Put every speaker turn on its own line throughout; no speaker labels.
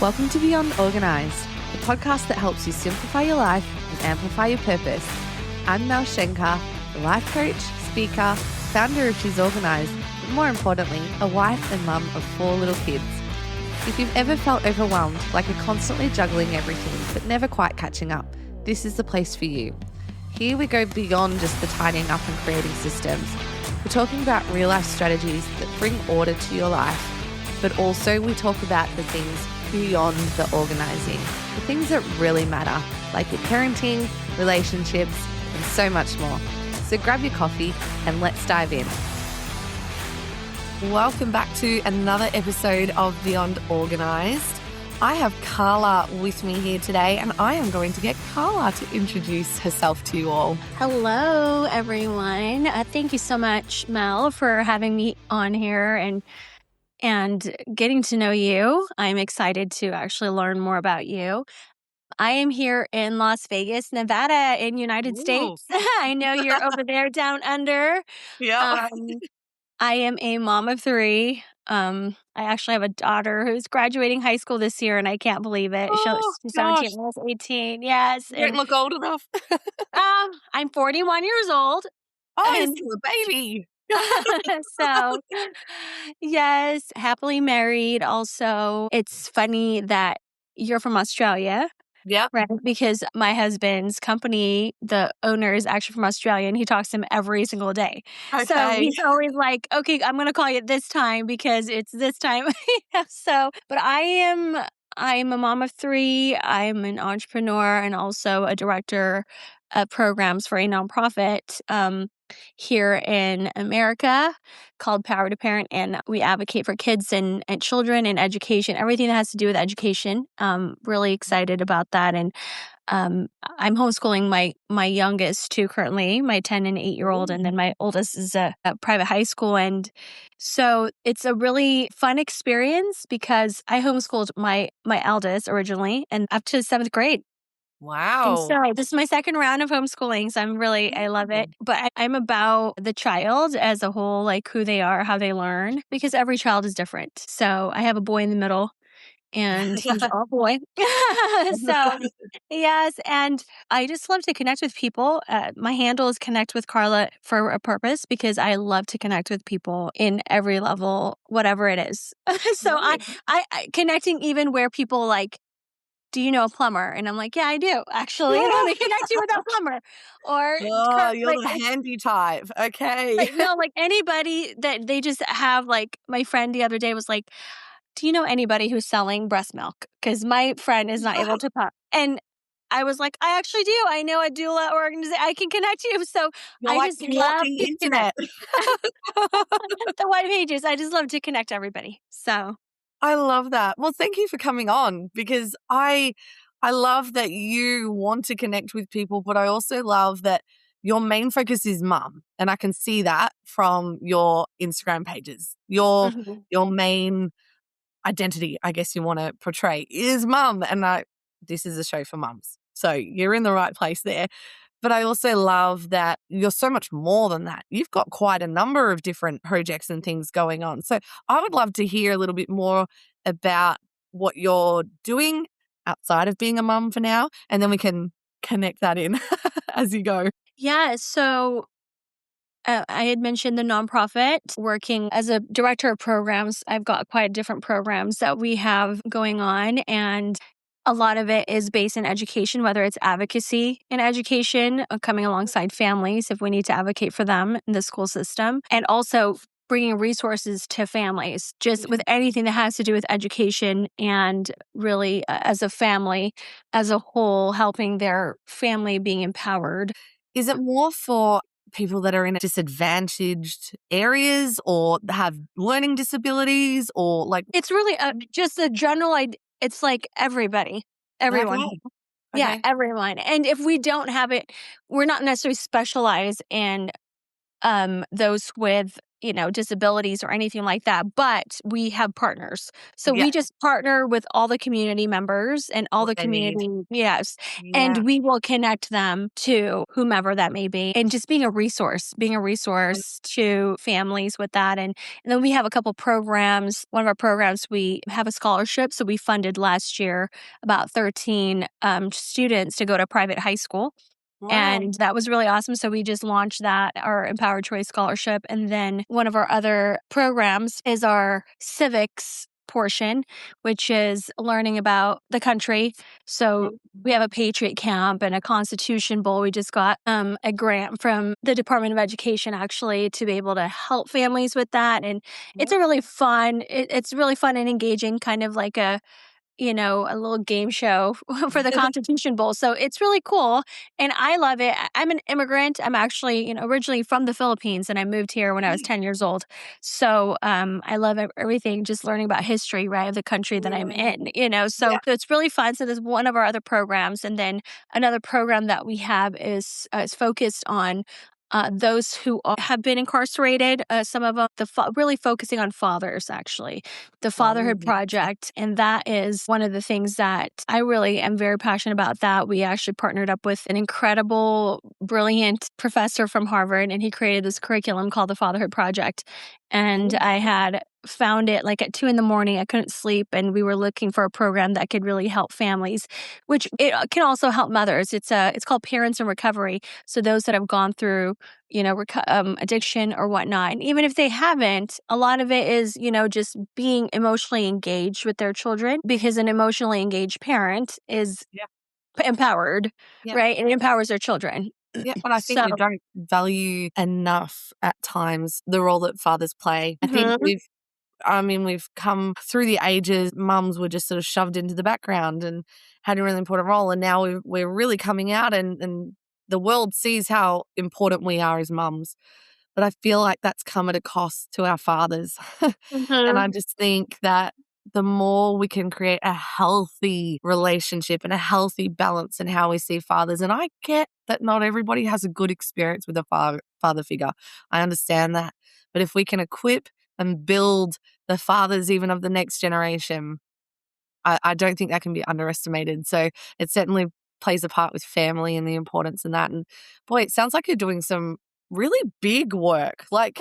Welcome to Beyond Organised, the podcast that helps you simplify your life and amplify your purpose. I'm Mel Schenker, a life coach, speaker, founder of She's Organised, but more importantly, a wife and mum of 4 little kids. If you've ever felt overwhelmed, like you're constantly juggling everything but never quite catching up, this is the place for you. Here we go beyond just the tidying up and creating systems. We're talking about real life strategies that bring order to your life, but also we talk about the things beyond the organising, the things that really matter, like your parenting, relationships, and so much more. So grab your coffee and let's dive in. Welcome back to another episode of Beyond Organised. I have Karla with me here today, and I am going to get Karla to introduce herself to you all.
Hello, everyone. Thank you so much, Mel, for having me on here and getting to know you. I'm excited to actually learn more about you. I am here in Las Vegas, Nevada, in United States. I know you're over there down under.
Yeah.
I am a mom of 3. I actually have a daughter who's graduating high school this year, and I can't believe it. She's 17, almost 18. Yes.
You don't look old enough.
I'm 41 years old.
Oh, you're still a baby.
So, yes, happily married. Also, it's funny that you're from Australia.
Yeah.
Right. Because my husband's company, the owner is actually from Australia, and he talks to him every single day.
Okay.
So he's always like, okay, I'm going to call you at this time because it's this time. But I'm a mom of 3. I'm an entrepreneur and also a director of programs for a nonprofit here in America called Power to Parent, and we advocate for kids and children and education, everything that has to do with education. Really excited about that, and I'm homeschooling my youngest 2 currently, my 10 and 8-year-old, and then my oldest is a private high school, and so it's a really fun experience because I homeschooled my eldest originally and up to 7th grade.
Wow.
And so this is my 2nd round of homeschooling. So I love it. But I'm about the child as a whole, like who they are, how they learn, because every child is different. So I have a boy in the middle and he's all boy. So yes. And I just love to connect with people. My handle is Connect with Karla for a purpose because I love to connect with people in every level, whatever it is. So I connecting even where people like, do you know a plumber? And I'm like, yeah, I do, actually. And they connect you with a plumber. Or
you're the handy type. Okay.
Like, no, like anybody that they just have, like my friend the other day was like, do you know anybody who's selling breast milk? Because my friend is not able to pump. And I was like, I actually do. I know a doula organization. I can connect you. So
You're
I
like
just love to
internet.
The white pages. I just love to connect everybody. So
I love that. Well, thank you for coming on because I love that you want to connect with people, but I also love that your main focus is mum. And I can see that from your Instagram pages. Your main identity, I guess you want to portray, is mum. And this is a show for mums. So you're in the right place there. But I also love that you're so much more than that. You've got quite a number of different projects and things going on. So I would love to hear a little bit more about what you're doing outside of being a mum for now, and then we can connect that in as you go.
Yeah, so I had mentioned the nonprofit, working as a director of programs. I've got quite different programs that we have going on, and a lot of it is based in education, whether it's advocacy in education, coming alongside families if we need to advocate for them in the school system, and also bringing resources to families, just with anything that has to do with education and really as a family, as a whole, helping their family being empowered.
Is it more for people that are in disadvantaged areas or have learning disabilities or like?
It's really just a general idea. It's like everybody, everyone.
Okay.
Yeah, everyone. And if we don't have it, we're not necessarily specialized in those with disabilities or anything like that, but we have partners. So
Yeah.
we just partner with all the community members and all
What
the
they need.
community, yes,
Yeah.
and we will connect them to whomever that may be, and just being a
And
resource to families with that. And then we have a couple programs. One of our programs, we have a scholarship. So we funded last year about 13 students to go to private high school.
wow.
And that was really awesome. So we just launched that, our Empowered Choice Scholarship. And then one of our other programs is our civics portion, which is learning about the country. So we have a Patriot Camp and a Constitution Bowl. We just got a grant from the Department of Education actually to be able to help families with that. And it's a really fun, it's really fun and engaging, kind of like a little game show for the Constitution Bowl. So it's really cool. And I love it. I'm an immigrant. I'm actually, originally from the Philippines and I moved here when I was 10 years old. So I love everything, just learning about history, right, of the country that I'm in. So
Yeah.
it's really fun. So there's one of our other programs. And then another program that we have is focused on those who have been incarcerated, some of them, really focusing on fathers, actually, the Fatherhood
Lovely.
Project. And that is one of the things that I really am very passionate about. That we actually partnered up with an incredible, brilliant professor from Harvard, and he created this curriculum called the Fatherhood Project. And I had found it like at 2 a.m. I couldn't sleep, and we were looking for a program that could really help families, which it can also help mothers. It's called Parents in Recovery. So those that have gone through addiction or whatnot. And even if they haven't, a lot of it is, just being emotionally engaged with their children, because an emotionally engaged parent is
Yeah.
empowered,
Yeah.
right? And empowers their children.
Yeah. But I think
So,
we don't value enough at times the role that fathers play. I think
mhm,
we've come through the ages, mums were just sort of shoved into the background and had a really important role. And now we're really coming out and the world sees how important we are as mums. But I feel like that's come at a cost to our fathers. And
mhm.
I just think that the more we can create a healthy relationship and a healthy balance in how we see fathers, and I get that not everybody has a good experience with a father figure. I understand that. But if we can equip and build the fathers even of the next generation, I don't think that can be underestimated. So it certainly plays a part with family and the importance in that. And boy, it sounds like you're doing some really big work, like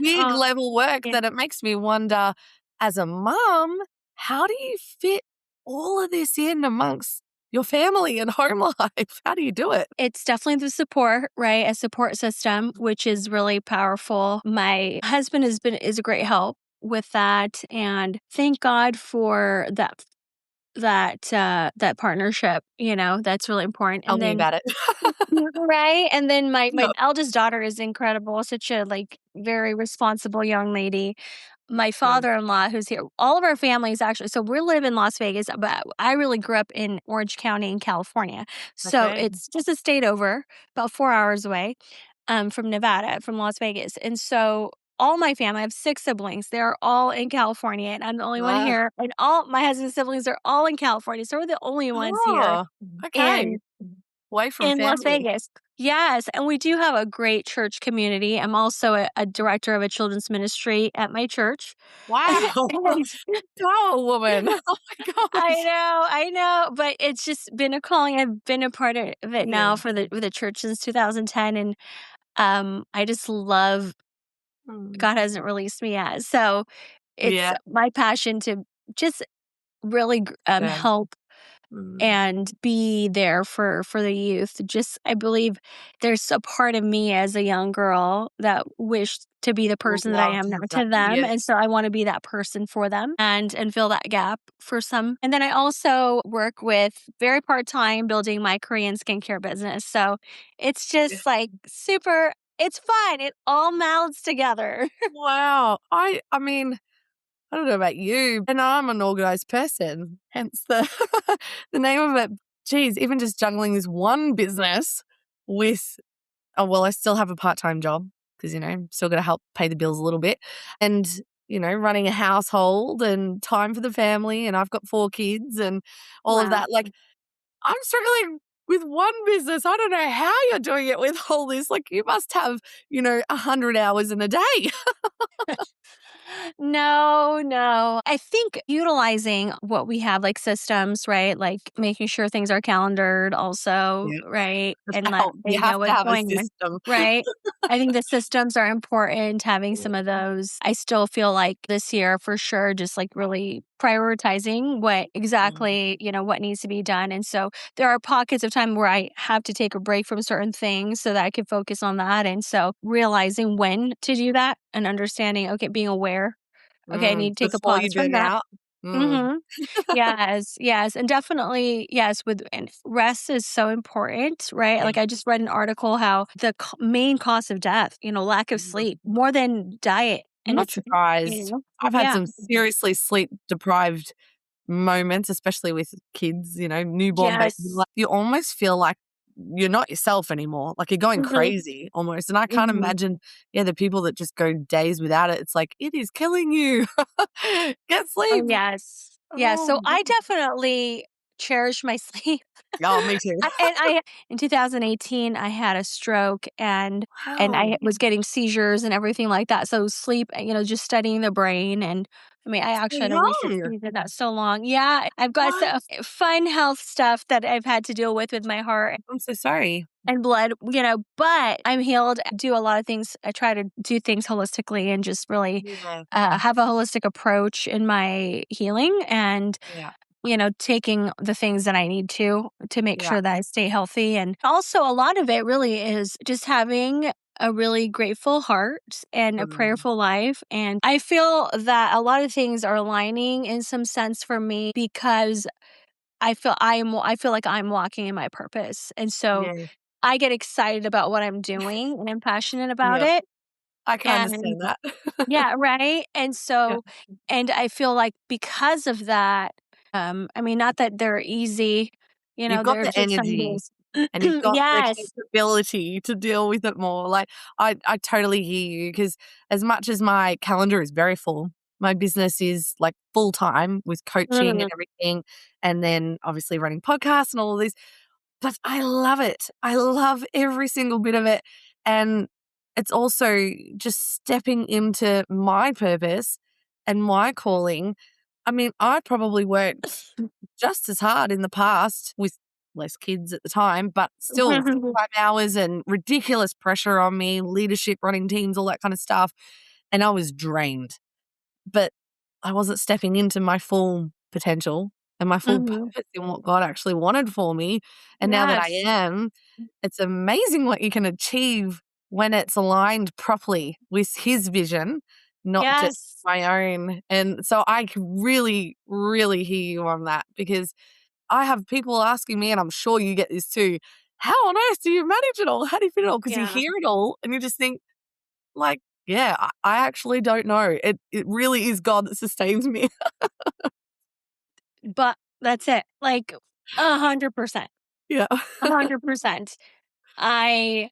big
Oh,
level work
yeah.
that it makes me wonder, as a mom, how do you fit all of this in amongst your family and home life? How do you do it?
It's definitely the support, right? A support system, which is really powerful. My husband is a great help with that, and thank God for that partnership. That's really important.
Tell
And
me
then
about it.
right, and then my
Yep.
eldest daughter is incredible, such a like very responsible young lady. My
Good.
father-in-law who's here, all of our families actually, so we live in Las Vegas, but I really grew up in Orange County in California. So
Okay.
it's just a state over, about 4 hours away, from Nevada, from Las Vegas. And so all my family, I have 6 siblings, they're all in California, and I'm the only one
Wow.
here, and all my husband's siblings are all in California, so we're the only ones here
Oh, okay.
in
Away from
in Las
family.
Vegas. Yes, and we do have a great church community. I'm also a director of a children's ministry at my church.
Wow.
And
Power woman. Oh my gosh.
I know, but it's just been a calling. I've been a part of it
Yeah.
now for the with the church since 2010, and I just love
Mm.
God hasn't released me yet. So it's
Yeah.
my passion to just really
Good.
help
Mm.
and be there for the youth. Just I believe there's a part of me as a young girl that wished to be the
Would
person that I
love
am
to
now
have that.
to them, and
Yes.
so I want to be that person for them and fill that gap for some. And then I also work with very part-time building my Korean skincare business. So it's
Yeah.
just like super it's fun. It all melds together.
Wow. I mean, I don't know about you, and I'm an organized person, hence the the name of it. Geez, even just juggling this one business with I still have a part-time job because, still gotta help pay the bills a little bit and, running a household and time for the family, and I've got 4 kids and all of
Wow.
that. Like, I'm struggling
with one business. I don't know how you're doing it with all this. Like, you must have, 100 hours in a day.
No. I think utilizing what we have, like systems, right? Like making sure things are calendared also,
Yeah.
right? And
Well,
that
you
they know
have to
what's
have a
going on,
system.
right? I think the systems are important, having some
Yeah.
of those. I still feel like this year for sure, just like really prioritizing what
Mm.
exactly, what needs to be done. And so there are pockets of time where I have to take a break from certain things so that I can focus on that. And so realizing when to do that and understanding, okay, being aware. Okay, I need to take a
Before you
pause from
burn
that.
out. Mm.
Mhm. Yes, and definitely, yes, and rest is so important, right?
Yeah.
Like, I just read an article how the main cause of death, lack of
Mm.
sleep more than diet
I'm
and
not surprised. I've had
Yeah.
some seriously sleep deprived moments, especially with kids, newborn babies.
Yes.
Like, you almost feel like you're not yourself anymore. Like, you're going
Mhm,
crazy almost. And I can't
mhm.
imagine, the people that just go days without it. It's like, it is killing you. Get
Oh,
sleep.
yes. Yeah,
Oh
so
my
I
God.
definitely cherish my sleep.
Oh, me too.
I in 2018, I had a stroke and
Wow.
I was getting seizures and everything like that, so sleep, just studying the brain and I mean, I
So
actually had a research
young.
student not so long. Yeah, I've got
What?
some fun health stuff that I've had to deal with my heart
I'm so sorry.
and blood, but I'm healed. I do a lot of things. I try to do things holistically and just really
Yeah.
have a holistic approach in my healing and
Yeah.
taking the things that I need to make
Yeah.
sure that I stay healthy. And also, a lot of it really is just having a really grateful heart and a
Mm.
prayerful life. And I feel that a lot of things are aligning in some sense for me because I feel like I'm walking in my purpose. And so
Yeah.
I get excited about what I'm doing and I'm passionate about
Yeah.
it.
I can
And
understand that.
yeah, right? And
Yeah.
so and I feel like because of that, I mean, not that they're easy,
You've got
they're
the
just some
energy
days
and you've got the
Yes.
capability to deal with it more. Like, I totally hear you because as much as my calendar is very full, my business is like full time with coaching and
Mhm,
everything. And then obviously running podcasts and all of this. But I love it. I love every single bit of it. And it's also just stepping into my purpose and my calling. I mean, I probably worked just as hard in the past with less kids at the time, but still
mhm,
5 hours and ridiculous pressure on me, leadership, running teams, all that kind of stuff. And I was drained, but I wasn't stepping into my full potential and my full
mhm.
purpose in what God actually wanted for me. And now that I
Yes.
am, it's amazing what you can achieve when it's aligned properly with His vision, not just
Yes.
my own. And so I can really, really hear you on that because I have people asking me, and I'm sure you get this too. How on earth do you manage it all? How do you fit it all? Because you
Yeah.
hear it all and you just think, like, yeah, I actually don't know. It really is God that sustains me.
But that's it. Like 100%.
Yeah.
100%. I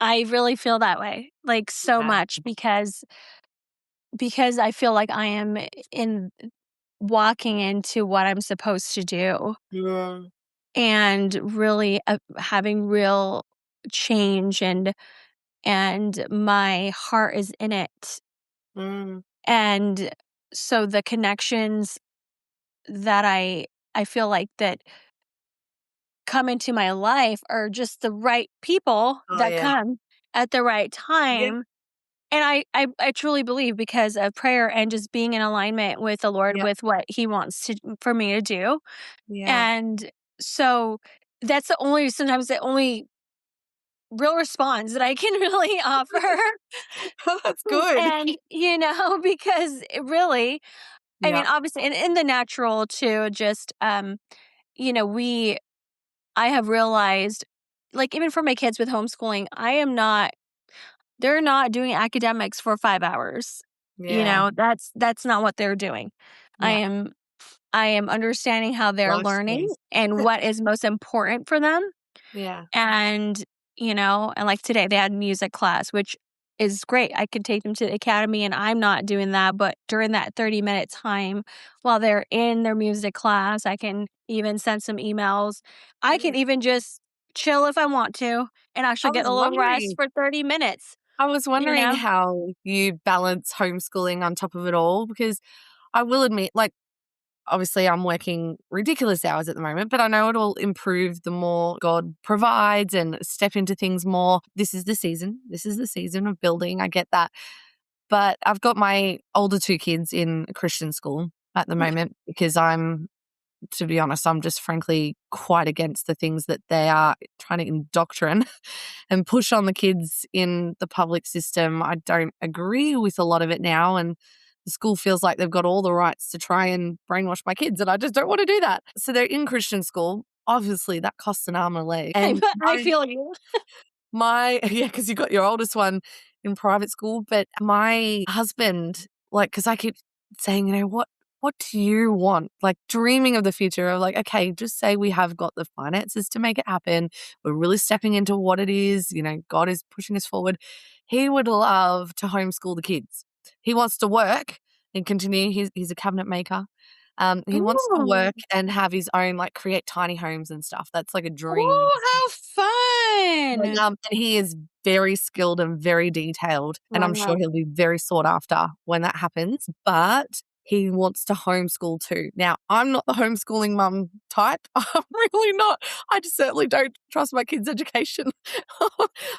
I really feel that way, like so
Yeah.
much because I feel like I am in walking into what I'm supposed to do
Yeah.
and really having real change and my heart is in it.
Mm.
And so the connections that I feel like that come into my life are just the right people
Oh,
that
yeah.
come at the right
Yep.
time. And I truly believe because of prayer and just being in alignment with the Lord
Yep.
with what he wants for me to do.
Yeah.
And so that's sometimes the only real response that I can really offer.
That's good.
And, because it really, I mean,
Yep.
obviously, and in the natural too, just, you know, we, I have realized, like, even for my kids with homeschooling, they're not doing academics for 5 hours.
Yeah.
That's not what they're doing. I
Yeah.
am, I am understanding how they're
Life
learning
skills.
and what is most important for them.
Yeah.
And, and like today they had music class, which is great. I could take them to the academy, and I'm not doing that, but during that 30-minute time while they're in their music class, I can even send some emails. I can
Good.
even just chill if I want to and
I
actually get
was
a little rest
wondering
for 30 minutes,
I was
you
wondering
know?
how you balance homeschooling on top of it all, because I will admit, like, obviously I'm working ridiculous hours at the moment, but I know it'll improve the more God provides and step into things more. This is the season. This is the season of building. I get that. But I've got my older two kids in a Christian school at the
Okay.
moment because to be honest, I'm just frankly quite against the things that they are trying to indoctrinate and push on the kids in the public system. I don't agree with a lot of it now, and the school feels like they've got all the rights to try and brainwash my kids, and I just don't want to do that. So they're in Christian school. Obviously, that costs an arm and a leg. And
I feel you.
yeah, because you got your oldest one in private school, but my husband, like, because I keep saying, what do you want? Like, dreaming of the future of, like, okay, just say we have got the finances to make it happen. We're really stepping into what it is. God is pushing us forward. He would love to homeschool the kids. He wants to work and continue. He's a cabinet maker. He wants to
Ooh.
work and have his own, like, create tiny homes and stuff. That's like a dream.
Oh, how fun.
And he is very skilled and very detailed, and I'm sure
Wow.
he'll be very sought after when that happens, but he wants to homeschool too. Now, I'm not the homeschooling mum type. I'm really not. I just certainly don't trust my kids' education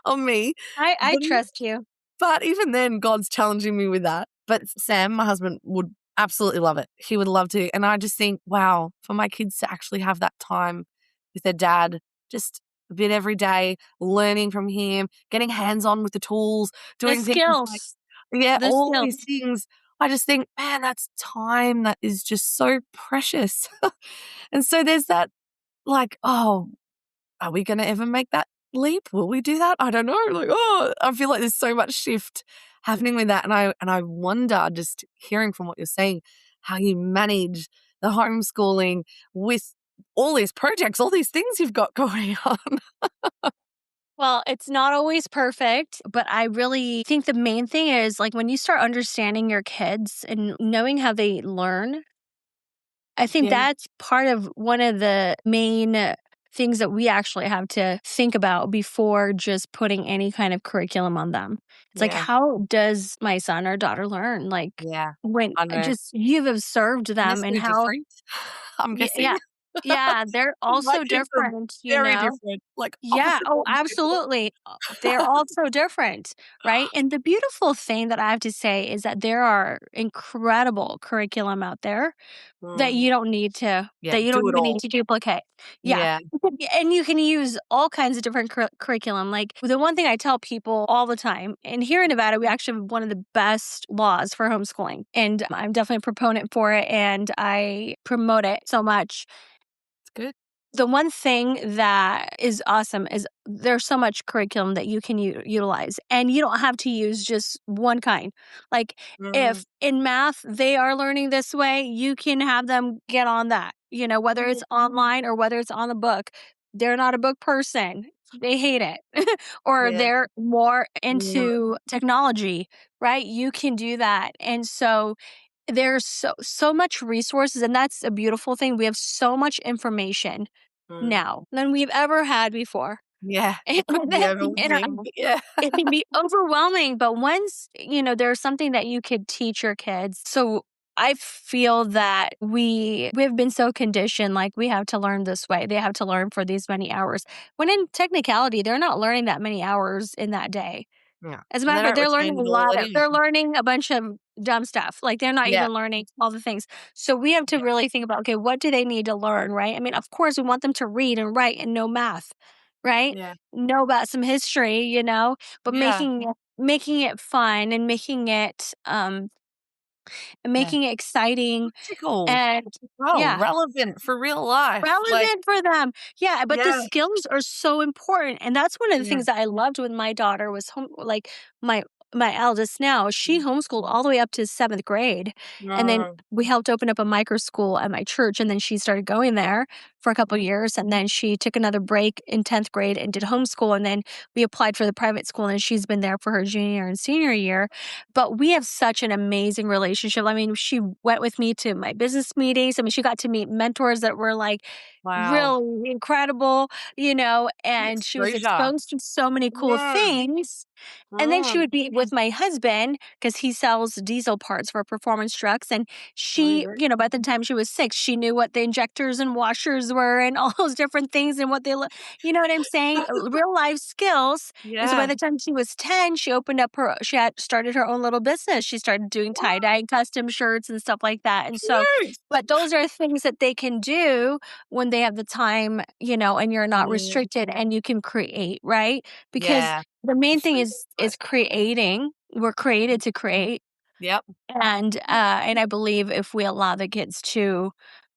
on me.
I
But
trust you.
but even then, God's challenging me with that. But Sam, my husband, would absolutely love it. He would love to. And I just think, wow, for my kids to actually have that time with their dad, just a bit every day, learning from him, getting hands on with the tools,
The
doing things like,
skills.
yeah,
The
all
skills.
these things. I just think, man, that's time that is just so precious. And so there's that, like, oh, are we going to ever make that leap? Will we do that? I don't know. Like, oh, I feel like there's so much shift happening with that. And I wonder, just hearing from what you're saying, how you manage the homeschooling with all these projects, all these things you've got going on.
Well, it's not always perfect, but I really think the main thing is like when you start understanding your kids and knowing how they learn, I think
Yeah.
that's part of one of the main things that we actually have to think about before just putting any kind of curriculum on them. It's like,
Yeah.
how does my son or daughter learn? Like,
Yeah.
when
I know.
just you've observed
And they're
them and
so
how,
different, I'm guessing.
yeah, yeah, they're
My
also
kids are
different, you
very
know?
different, like
Yeah.
opposite
Oh,
ends of the
absolutely. They're all so different, right? And the beautiful thing that I have to say is that there are incredible curriculum out there that
Mm,
you don't need to
yeah,
that you don't
do it
even need
all.
to duplicate. Yeah.
Yeah,
And you can use all kinds of different curriculum. Like the one thing I tell people all the time, and here in Nevada, we actually have one of the best laws for homeschooling. And I'm definitely a proponent for it and I promote it so much.
it's good.
The one thing that is awesome is there's so much curriculum that you can utilize, and you don't have to use just one kind. Like,
Mm,
if in math they are learning this way, you can have them get on that, whether it's online or whether it's on the book. They're not a book person. They hate it. Or
yeah.
they're more
Mm,
into technology, right? You can do that. And so there's so much resources, and that's a beautiful thing. We have so much information
mm.
now than we've ever had before.
Yeah,
And
it could be
that,
overwhelming, but yeah.
it can be overwhelming, but once, there's something that you could teach your kids. So I feel that we've been so conditioned, like we have to learn this way. They have to learn for these many hours. When in technicality, they're not learning that many hours in that day.
Yeah,
As a
and
matter
they
of fact,
don't
they're
retain
learning a
it all
lot of
anyway.
they're learning a bunch of dumb stuff. Like, they're not
Yeah,
even learning all the things. So we have to
yeah,
really think about, okay, what do they need to learn, right? I mean, of course, we want them to read and write and know math, right?
yeah,
Know about some history, but
yeah.
making it fun and
Yeah.
making it exciting
Practical.
and
Well,
yeah.
relevant for real life, like,
Relevant for them. Yeah, but the
yeah,
skills are so important, and that's one of the
yeah.
things that I loved with my daughter was my my eldest now, she homeschooled all the way up to 7th grade, and then
Mm,
we helped open up a micro school at my church, and then she started going there for a couple of years. And then she took another break in 10th grade and did homeschool. And then we applied for the private school, and she's been there for her junior and senior year. But we have such an amazing relationship. I mean, she went with me to my business meetings. I mean, she got to meet mentors that were like
Wow.
really incredible, and she was
Exposure.
exposed to so many cool
Mm,
things. And then she
mm.
would be with my husband because he sells diesel parts for performance trucks. And she,
Really?
by the time she was 6, she knew what the injectors and washers were and all those different things and what they look. You know what I'm saying? Real life skills. And so by
Yeah.
the time she was 10, she had started her own little business. She started doing
What?
tie-dye and custom shirts and stuff like that. And so,
Cute.
but those are things that they can do when they have the time, and you're not
Mm,
restricted and you can create, right? Because
yeah.
the main thing
Freedom
is
to it.
creating. We're created to create.
Yep.
And I believe if we allow the kids to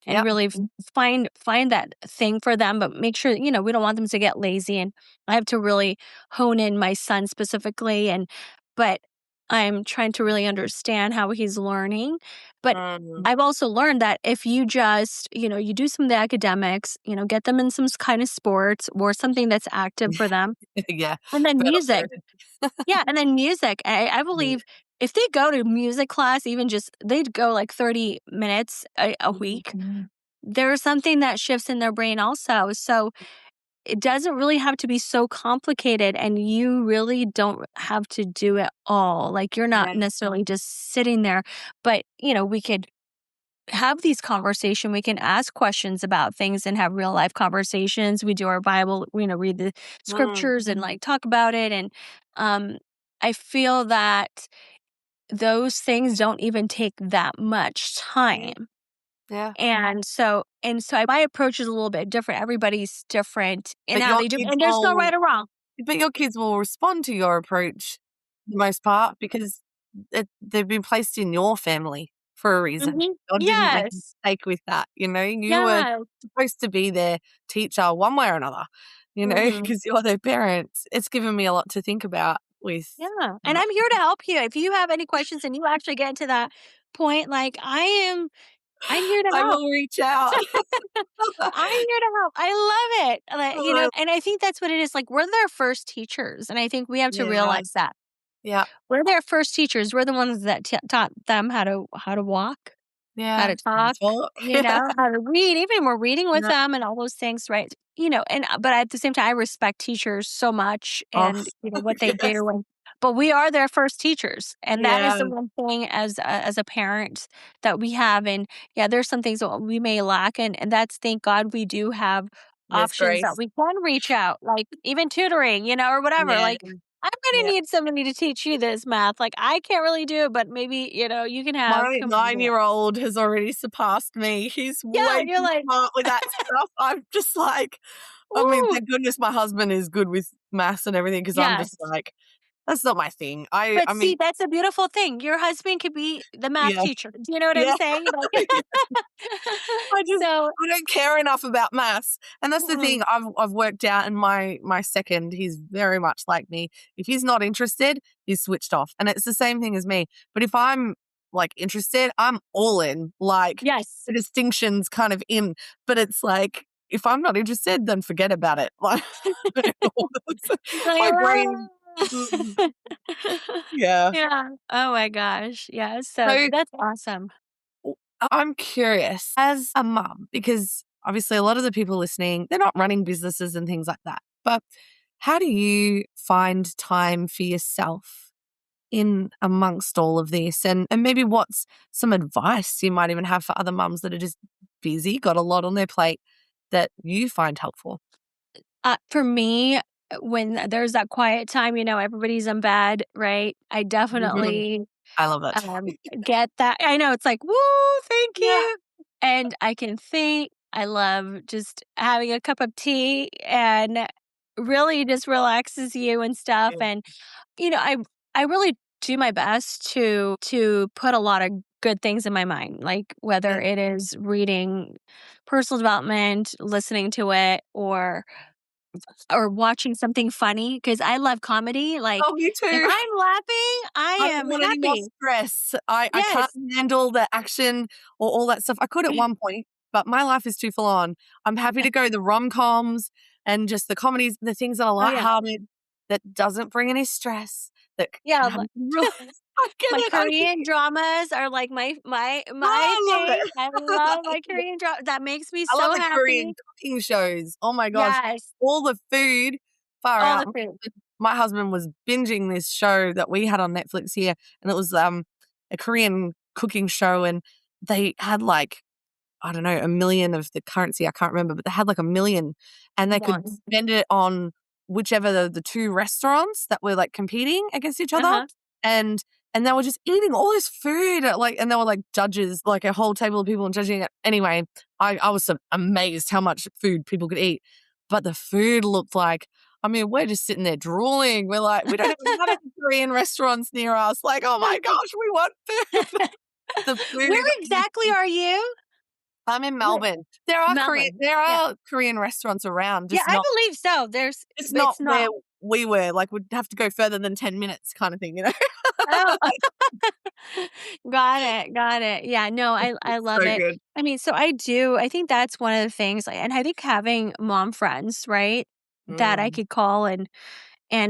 and
Yep.
really find that thing for them, but make sure, we don't want them to get lazy. And I have to really hone in my son specifically, but I'm trying to really understand how he's learning. But
Mm,
I've also learned that if you just, you do some of the academics, get them in some kind of sports or something that's active for them,
yeah.
and then
Better
music.
parenting.
Yeah, and then music. I
Mm,
believe if they go to music class, even just they'd go like 30 minutes a
mm,
week, there's something that shifts in their brain also. So it doesn't really have to be so complicated, and you really don't have to do it all. Like you're not
yeah.
necessarily just sitting there, but we could have these conversation. We can ask questions about things and have real life conversations. We do our Bible, read the
Mm,
scriptures and like talk about it. And um, I feel that those things don't even take that much
yeah.
time.
Yeah.
And so my approach is a little bit different. Everybody's different in
But
how
your
they do,
kids
and there's no
will
right or wrong.
but your kids will respond to your approach for the most part because they've been placed in your family for a reason.
Hmm.
God didn't make a
Yes.
mistake with that, You were
Yeah.
supposed to be their teacher one way or another,
Hmm.
because you're their parents. It's given me a lot to think about with
Yeah. And
that.
I'm here to help you. If you have any questions and you actually get to that point, like I'm here to
I
help.
will reach out.
I'm here to help. I love it.
Oh,
And I think that's what it is. Like we're their first teachers. And I think we have to
yeah.
realize that.
Yeah.
We're their first teachers. We're the ones that taught them how to walk, how
Yeah.
to talk,
Talk.
how to read. Even we're reading with
Yeah.
them and all those things, right? But at the same time, I respect teachers so much
Oh,
and what they
yes.
do. But we are their first teachers, and that is
Yeah.
the one thing as a parent that we have. And yeah, there's some things that we may lack, and that's thank God we do have
There's
options that
grace.
we can reach out, like even tutoring, or whatever.
Yeah.
Like I'm gonna
Yeah.
need somebody to teach you this math. Like I can't really do it, but maybe you can have
My
come on.
9-year-old has already surpassed me. He's
Yeah,
way
and you're
too
like,
smart with that stuff. I'm just like, I mean,
ooh,
thank goodness my husband is good with maths and everything because I'm just
yes.
like, that's not my thing. I
But
I mean,
see, that's a beautiful thing. Your husband could be the math
yeah,
teacher. Do you know what I'm
yeah.
saying? Like, so,
I don't care enough about maths, and that's the
mm-mm.
thing. I've worked out, and my second, he's very much like me. If he's not interested, he's switched off, and it's the same thing as me. But if I'm like interested, I'm all in. Like
Yes.
the distinctions kind of in, but it's like if I'm not interested, then forget about it. Like my brain, mm,
Like,
yeah.
yeah. Oh my gosh. Yeah. So
So
that's awesome.
I'm curious as a mum, because obviously a lot of the people listening, they're not running businesses and things like that. But how do you find time for yourself in amongst all of this? And maybe what's some advice you might even have for other mums that are just busy, got a lot on their plate that you find helpful?
For me, when there's that quiet time, everybody's in bed, right? I
Mhm.
definitely
I love it.
um, get that. I know it's like, woo, thank
Yeah.
you. And I can think. I love just having a cup of tea and really just relaxes you and stuff.
Yeah.
And I really do my best to put a lot of good things in my mind, like whether
Yeah.
it is reading personal development, listening to it, or watching something funny because I love comedy.
Oh,
Like
me
if
too.
I'm laughing, I
I don't
am
want any more
happy.
stress. I can't
Yes.
handle the action or all that stuff. I could at one point. but my life is too full on. I'm happy to go the rom-coms and just the comedies, the things that are lighthearted, that doesn't bring any stress, that can
Yeah,
have real. I get
my
it.
Korean dramas are like my
I love
thing.
it.
I love my Korean drama. That makes me
I love
so
the Korean
happy.
cooking shows. Oh my gosh.
Yes,
All the food, far
all the
out.
food.
My husband was binging this show that we had on Netflix here, and it was a Korean cooking show, and they had like, I don't know, 1,000,000 of the currency, I can't remember, but they had like 1,000,000, and they could
One.
spend it on whichever the 2 restaurants that were like competing against each other,
Uh-huh.
and they were just eating all this food, like, and they were like judges, like a whole table of people and judging it. Anyway, I was so amazed how much food people could eat, but the food looked like, I mean, we're just sitting there drooling. We're like, we don't even have any Korean restaurants near us. Like, oh my gosh, we want food. The
Where
food.
exactly are you?
I'm in
Where?
Melbourne. There are
Melbourne.
there
Yeah.
are Korean restaurants around,
Yeah,
just
I
not
believe so.
it's not
It's
where
not.
we were. Like, we'd have to go further than 10 minutes kind of thing, you know?
Oh. Got it, got it. Yeah, no, I
It's
love
so
it.
good.
I mean, so I think that's one of the things, like, and I think having mom friends, right, that I
Mm.
could call and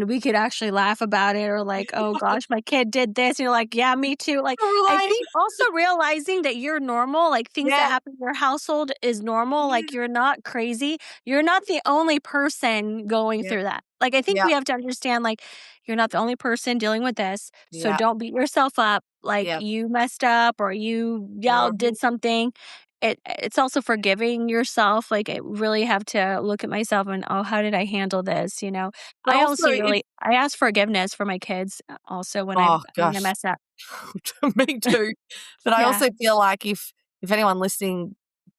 we could actually laugh about it or like, "Oh gosh, my kid did this." And you're like, "Yeah, me too." Like, I
Right.
think also realizing that you're normal, like things that
Yeah.
happen in your household is normal,
Yeah.
like you're not crazy. You're not the only person going
Yeah.
through that. Like, I think
Yeah.
we have to understand, like, you're not the only person dealing with this, so
Yeah.
don't beat yourself up like
Yeah.
you messed up or you yelled,
Mhm.
did something. It's also forgiving yourself, like, I really have to look at myself and, "Oh, how did I handle this?" You know?
But
I
also
also
it's
I ask forgiveness for my kids, also
oh
when I
gosh.
mess up.
Me too. But I
Yeah.
also feel like if anyone listening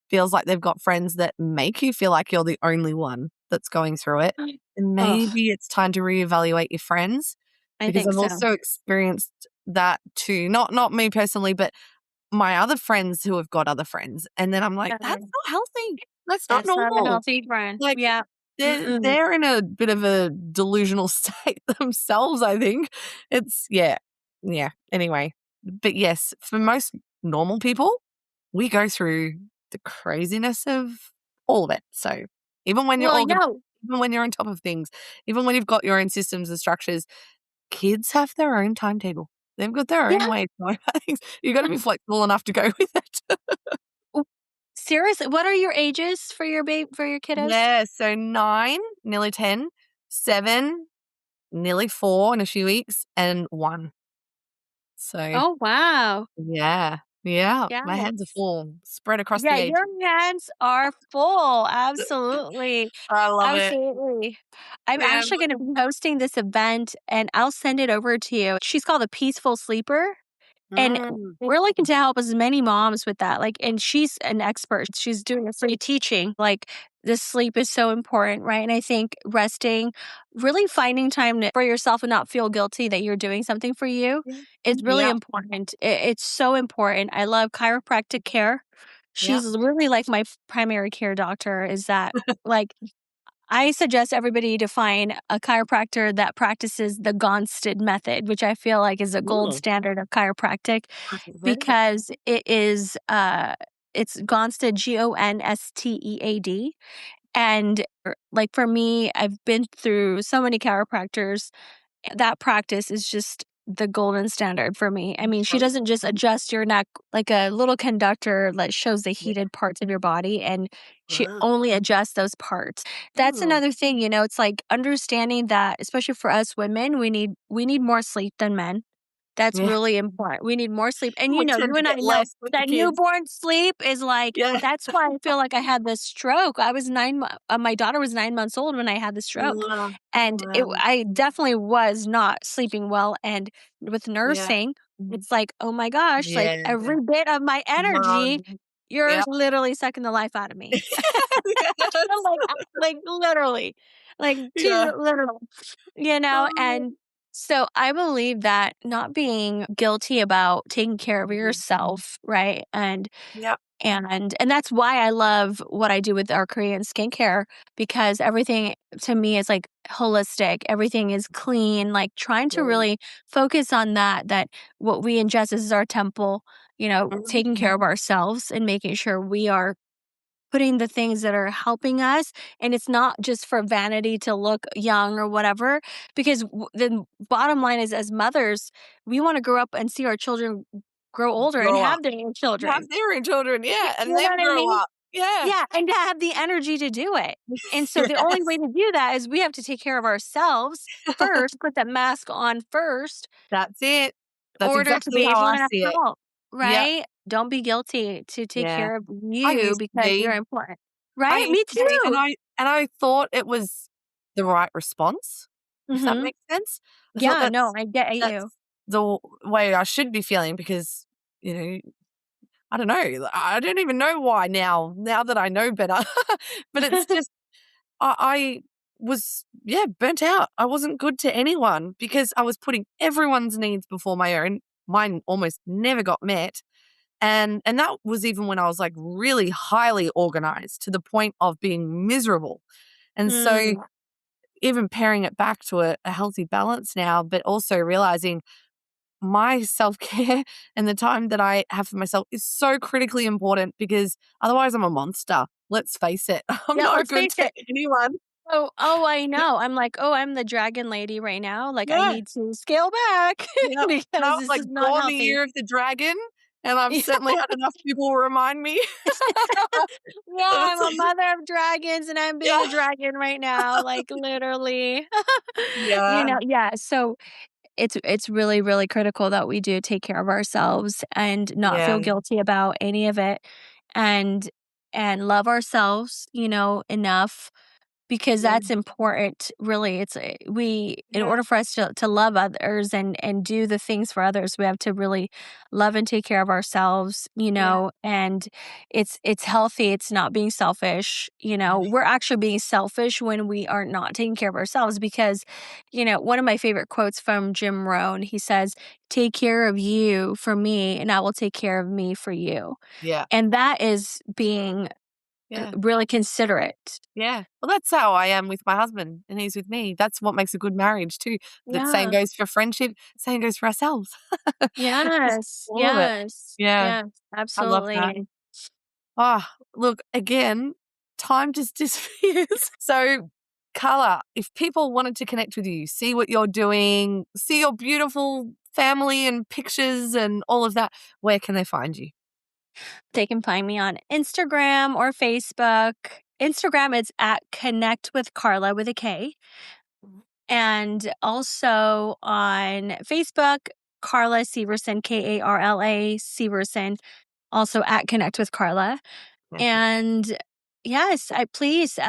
feels like they've got friends that make you feel like you're the only one that's going through it, then
Oh,
maybe it's time to reevaluate your friends,
I
because
think
I've
so.
also experienced that too. Not me personally, but my other friends who have got other friends, and then I'm like, "That's
Um,
not healthy. That's not
that's not a
normal."
healthy friend.
Like,
Yeah. Mm-mm.
they're in a bit of a delusional state themselves, I think. It's yeah, anyway. But yes, for most normal people, we go through the craziness of all of it. So, even when you're
Well,
organized,
no.
even when you're on top of things, even when you've got your own systems and structures, kids have their own timetable. They've got their own
Yeah.
way of going about things. You've got to be flexible enough to go with it.
W Seriously, what are your ages for for your kiddos?
Yeah, so 9, nearly 10, 7, nearly 4 in a few weeks, and 1. So,
Oh, wow.
yeah, my hands are
Yes.
full, spread across
Yeah,
the age.
your hands are full. Absolutely.
I love it.
Absolutely. I'm
Yeah.
actually gonna be hosting this event, and I'll send it over to you. She's called The Peaceful Sleeper. And
Mm.
we're looking to help as many moms with that, like, and she's an expert. She's doing a free teaching, like, the sleep is so important, right? And I think resting, really finding time for yourself and not feel guilty that you're doing something for you
Yeah.
is really
Yep,
important. It's so important. I love chiropractic care.
yep.
She's really like my primary care doctor, is that, like, I suggest everybody to find a chiropractor that practices the Gonstead method, which I feel like is a gold
Ooh,
standard of chiropractic
I haven't heard of it.
because it is it's Gonstead, Gonstead. And like for me, I've been through so many chiropractors. That practice is just the golden standard for me. I mean, she
Right.
doesn't just adjust your neck like a little conductor that shows the
Yeah.
heated parts of your body, and she
Ah.
only adjusts those parts. That's
Mm.
another thing, it's like understanding that, especially for us women, we need more sleep than men. That's
Yeah.
really important. We need more sleep. And
We tend
you
to
and I
get
know
less with the
that
kids.
newborn sleep is like,
Yeah.
that's why I feel like I had this stroke. I was my daughter was 9 months old when I had the stroke.
Wow.
And
Wow.
I definitely was not sleeping well. And with
Yeah.
nursing, it's like, oh my gosh, like
Yeah.
every bit of my
Come
energy,
on.
you're
Yep.
literally sucking the life out of me. I'm
Yes.
like literally, like too
Yeah.
literal,
Oh.
and so I believe that not being guilty about taking care of yourself, right?
Yep.
And that's why I love what I do with our Korean skincare, because everything to me is like holistic. Everything is clean, like trying to
Mm.
really focus on that what we ingest is our temple, taking care of ourselves and making sure we are putting the things that are helping us. And it's not just for vanity to look young or whatever, because the bottom line is, as mothers, we want to grow up and see our children grow older and
Grow up.
have their own
Have
children.
their own children,
You
yeah, and
know
them
what I
grow
mean?
up. Yeah.
Yeah, and to have the energy to do it. And so the only way
Yes.
to do that is we have to take care of ourselves first, put that mask on first,
That's it.
in
That's
order to
exactly
be
how
able
I
to
see it.
help,
Yep.
right? Don't be guilty to take
Yeah.
care of
I
you
used to
because you're
be.
important.
I
Right?
used
Me
to be, and
too.
I thought it was the right response, if that
Mhm.
makes sense. I thought
Yeah, no, I get you.
that's the way I should be feeling because, you know, I don't know. I don't even know why now that I know better. But it's just I was, yeah, burnt out. I wasn't good to anyone because I was putting everyone's needs before my own. Mine almost never got met. And that was even when I was like really highly organized to the point of being miserable. And so
Mm.
even pairing it back to a healthy balance now, but also realizing my self-care and the time that I have for myself is so critically important because otherwise I'm a monster. Let's face it. I'm
Yeah,
not
let's
good
face
to
it.
anyone.
Oh, I know. I'm like, "Oh, I'm the dragon lady right now. Like, I
Yeah.
need to scale back
Yeah. And I
because
was
this
like
is not
born the
healthy."
year of the dragon, and I've certainly had enough people remind me.
Yeah,
So
I'm
it's
a
like,
mother of dragons, and I'm being
yeah.
a dragon right now, like, literally.
Yeah.
Yeah, so it's really, really critical that we do take care of ourselves and not
Yeah.
feel guilty about any of it, and love ourselves, enough because
Yeah.
that's important, really. It's we in
Yeah.
order for us to love others and do the things for others, we have to really love and take care of ourselves,
Yeah.
and it's healthy. It's not being selfish. We're actually being selfish when we are not taking care of ourselves because, one of my favorite quotes from Jim Rohn, he says, "Take care of you for me, and I will take care of me for you."
Yeah.
And that is being
Yeah.
really considerate.
Yeah. Well, that's how I am with my husband, and he's with me. That's what makes a good marriage too. That same
Yeah.
goes for friendship, same goes for ourselves. Just
Yes,
all of it.
yes,
Yeah.
yes,
I love that.
absolutely.
Ah, look, again, time just disappears. So, Karla, if people wanted to connect with you, see what you're doing, see your beautiful family and pictures and all of that, where can they find you?
They can find me on Instagram or Facebook. Instagram, it's at Connect with Karla with a K. And also on Facebook, Karla Severson, Karla Severson, also at Connect with Karla.
Perfect.
And yes,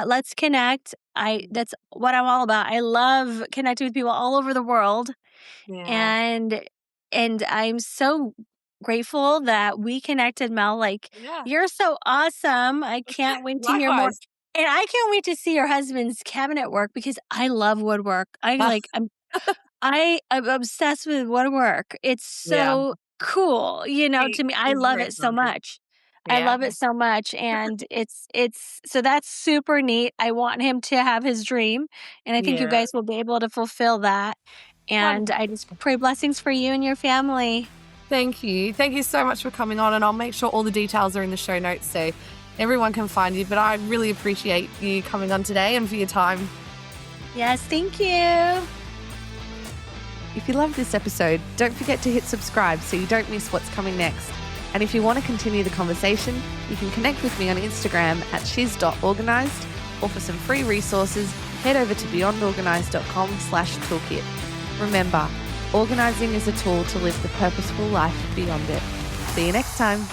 let's connect. That's what I'm all about. I love connecting with people all over the world.
Yeah.
And I'm so grateful that we connected, Mel. Like,
Yeah.
you're so awesome. I can't wait to hear more.
Likewise.
And I can't wait to see your husband's cabinet work because I love woodwork.
Ah,
I am obsessed with woodwork. It's
yeah.
so cool, to me. I
He's
love
very
it so
talented.
much. I
Yeah.
love it so much, and it's so that's super neat. I want him to have his dream, and I think you
Yeah.
guys will be able to fulfill that. And
Wonderful.
I just pray blessings for you and your family.
Thank you. Thank you so much for coming on, and I'll make sure all the details are in the show notes so everyone can find you. But I really appreciate you coming on today and for your time.
Yes, thank you.
If you loved this episode, don't forget to hit subscribe so you don't miss what's coming next. And if you want to continue the conversation, you can connect with me on Instagram at shiz.organised, or for some free resources, head over to beyondorganised.com/toolkit. Remember, organising is a tool to live the purposeful life beyond it. See you next time.